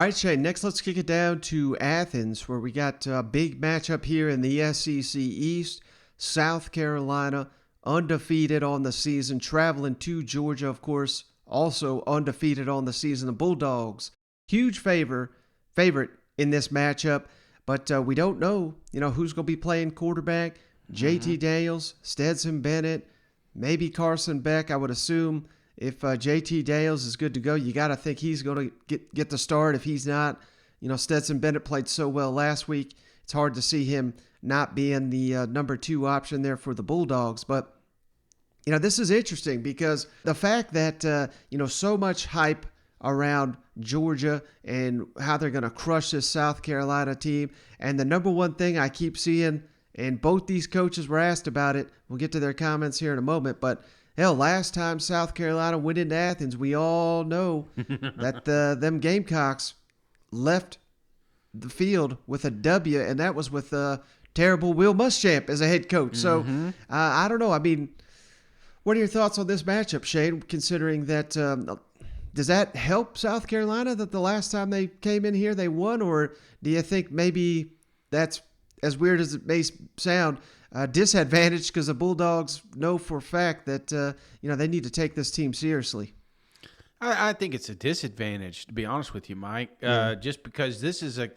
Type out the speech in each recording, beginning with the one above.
All right, Shane, next let's kick it down to Athens, where we got a big matchup here in the SEC East. South Carolina, undefeated on the season, traveling to Georgia, of course, also undefeated on the season. The Bulldogs, huge favorite in this matchup, but we don't know, who's going to be playing quarterback. Mm-hmm. JT Daniels, Stetson Bennett, maybe Carson Beck, I would assume. If JT Daniels is good to go, you got to think he's going to get the start. If he's not, Stetson Bennett played so well last week. It's hard to see him not being the number 2 option there for the Bulldogs. But, this is interesting because the fact that, so much hype around Georgia and how they're going to crush this South Carolina team. And the number one thing I keep seeing, and both these coaches were asked about it. We'll get to their comments here in a moment, but hell, last time South Carolina went into Athens, we all know that them Gamecocks left the field with a W, and that was with terrible Will Muschamp as a head coach. So Mm-hmm. I don't know. I mean, what are your thoughts on this matchup, Shane, considering that does that help South Carolina that the last time they came in here they won, or do you think maybe that's, as weird as it may sound, disadvantage because the Bulldogs know for a fact that they need to take this team seriously? I think it's a disadvantage, to be honest with you, Mike. Just because this is a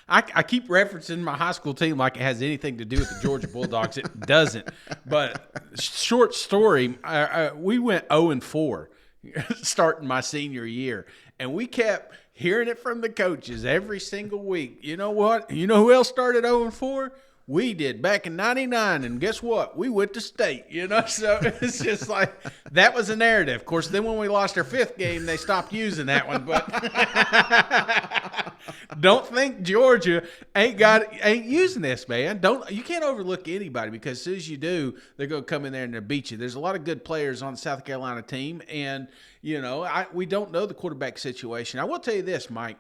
I keep referencing my high school team like it has anything to do with the Georgia Bulldogs. It doesn't. But short story, we went 0-4 starting my senior year, and we kept hearing it from the coaches every single week. You know what? You know who else started 0-4? We did back in '99, and guess what? We went to state, So it's just like that was a narrative. Of course, then when we lost our 5th game, they stopped using that one. But don't think Georgia ain't using this, man. You can't overlook anybody because as soon as you do, they're going to come in there and they'll beat you. There's a lot of good players on the South Carolina team, and we don't know the quarterback situation. I will tell you this, Mike.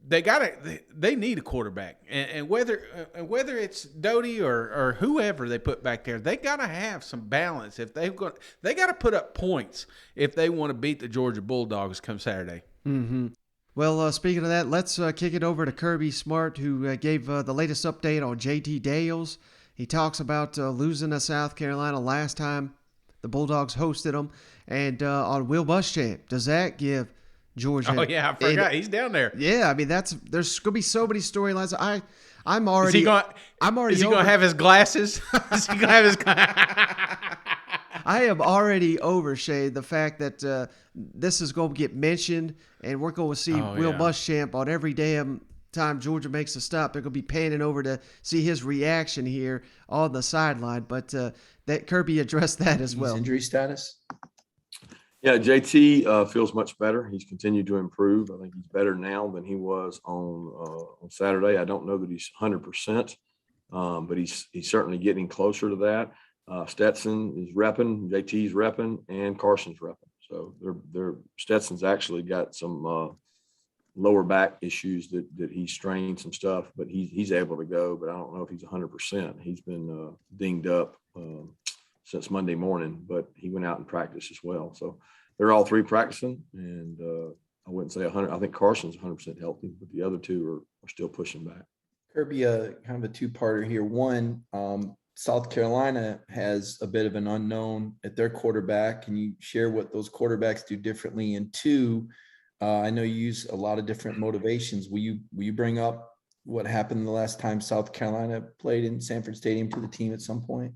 They need a quarterback, and whether it's Doty or whoever they put back there, they got to have some balance. They got to put up points if they want to beat the Georgia Bulldogs come Saturday. Mm-hmm. Well, speaking of that, let's kick it over to Kirby Smart, who gave the latest update on JT Daniels. He talks about losing to South Carolina last time the Bulldogs hosted them, and on Will Muschamp. Does that give Georgia? Oh yeah, I forgot he's down there. Yeah, I mean there's gonna be so many storylines. I'm Is already he going? I'm already Is he over, going to have his glasses? Is he going to have his? I am already over, Shay, the fact that this is going to get mentioned, and we're going to see Will Muschamp on every damn time Georgia makes a stop. They're going to be panning over to see his reaction here on the sideline. But that Kirby addressed that as well. His injury status? Yeah, JT feels much better. He's continued to improve. I think he's better now than he was on Saturday. I don't know that he's 100%, but he's certainly getting closer to that. Stetson is repping, JT's repping, and Carson's repping. So they're Stetson's actually got some lower back issues that he strained some stuff, but he's able to go. But I don't know if he's 100%. He's been dinged up since Monday morning, but he went out and practiced as well. So they're all three practicing, and I wouldn't say 100. I think Carson's 100% healthy, but the other two are still pushing back. Kirby, kind of a two-parter here. One, South Carolina has a bit of an unknown at their quarterback. Can you share what those quarterbacks do differently? And two, I know you use a lot of different motivations. Will you bring up what happened the last time South Carolina played in Sanford Stadium to the team at some point?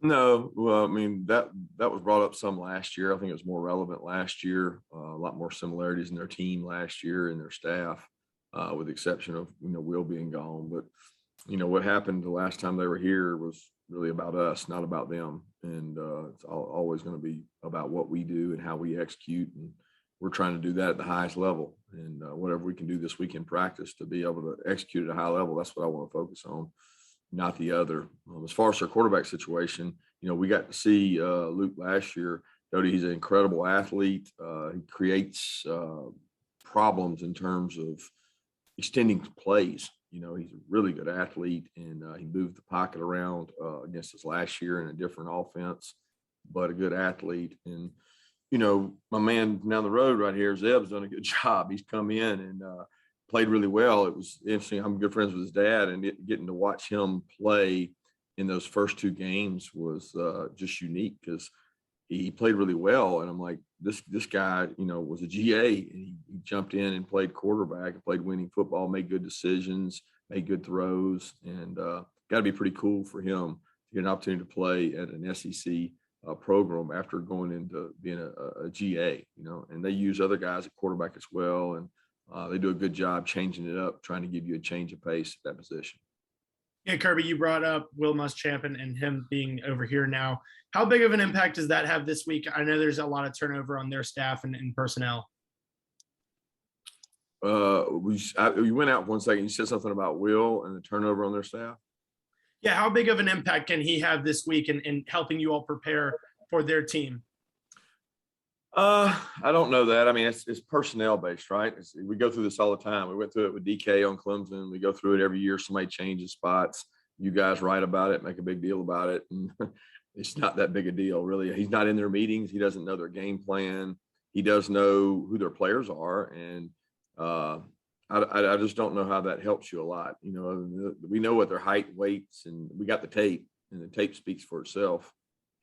No, well, I mean, that was brought up some last year. I think it was more relevant last year. A lot more similarities in their team last year and their staff, with the exception of, Will being gone. But, what happened the last time they were here was really about us, not about them. And it's always going to be about what we do and how we execute. And we're trying to do that at the highest level. And whatever we can do this week in practice to be able to execute at a high level, that's what I want to focus on, not the other. As far as our quarterback situation, we got to see Luke last year. Doty, he's an incredible athlete. He creates problems in terms of extending plays. He's a really good athlete, and he moved the pocket around against us last year in a different offense, but a good athlete. And, my man down the road right here, Zeb's done a good job. He's come in and played really well. It was interesting. I'm good friends with his dad, and getting to watch him play in those first 2 games was just unique because he played really well. And I'm like, this guy, was a GA, and he jumped in and played quarterback and played winning football, made good decisions, made good throws, and got to be pretty cool for him to get an opportunity to play at an SEC program after going into being a GA, and they use other guys at quarterback as well. And they do a good job changing it up, trying to give you a change of pace at that position. Yeah, Kirby, you brought up Will Muschamp and him being over here now. How big of an impact does that have this week? I know there's a lot of turnover on their staff and personnel. You went out for 1 second. You said something about Will and the turnover on their staff. Yeah, how big of an impact can he have this week in helping you all prepare for their team? I don't know that. I mean, it's personnel based, right? We go through this all the time. We went through it with DK on Clemson. We go through it every year. Somebody changes spots. You guys write about it, make a big deal about it. And it's not that big a deal, really. He's not in their meetings. He doesn't know their game plan. He does know who their players are. And I just don't know how that helps you a lot. We know what their height, weights, and we got the tape, and the tape speaks for itself.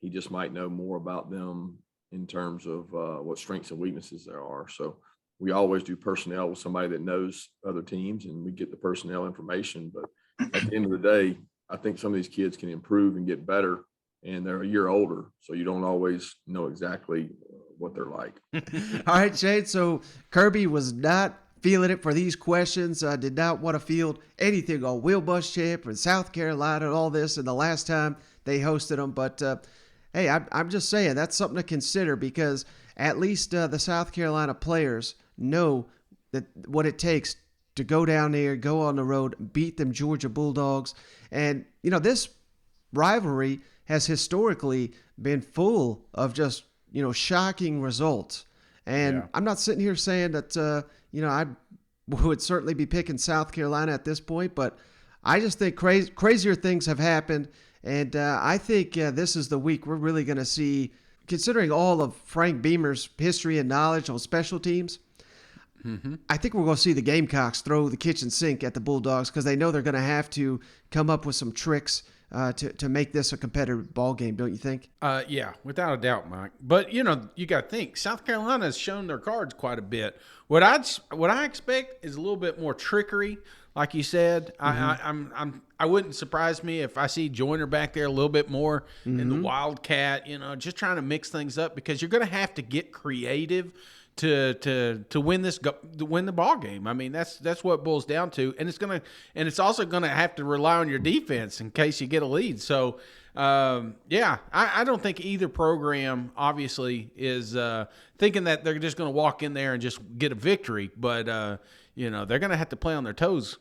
He just might know more about them in terms of what strengths and weaknesses there are. So we always do personnel with somebody that knows other teams, and we get the personnel information. But at the end of the day, I think some of these kids can improve and get better, and they're a year older, so you don't always know exactly what they're like. All right, Shane. So Kirby was not feeling it for these questions. Did not want to field anything on Will Muschamp and South Carolina and all this, and the last time they hosted them. But hey, I'm just saying that's something to consider, because at least the South Carolina players know that what it takes to go down there, go on the road, beat them Georgia Bulldogs. And, this rivalry has historically been full of just, shocking results. And Yeah. I'm not sitting here saying that, I would certainly be picking South Carolina at this point, but I just think crazier things have happened. And I think this is the week we're really going to see, considering all of Frank Beamer's history and knowledge on special teams, I think we're going to see the Gamecocks throw the kitchen sink at the Bulldogs, because they know they're going to have to come up with some tricks to make this a competitive ball game, don't you think? Yeah, without a doubt, Mike. But you got to think South Carolina has shown their cards quite a bit. What I expect is a little bit more trickery, like you said. I wouldn't surprise me if I see Joyner back there a little bit more in the Wildcat. Just trying to mix things up, because you're going to have to get creative to win the ball game. I mean, that's what it boils down to, and it's also gonna have to rely on your defense in case you get a lead. So I don't think either program obviously is thinking that they're just gonna walk in there and just get a victory, but they're gonna have to play on their toes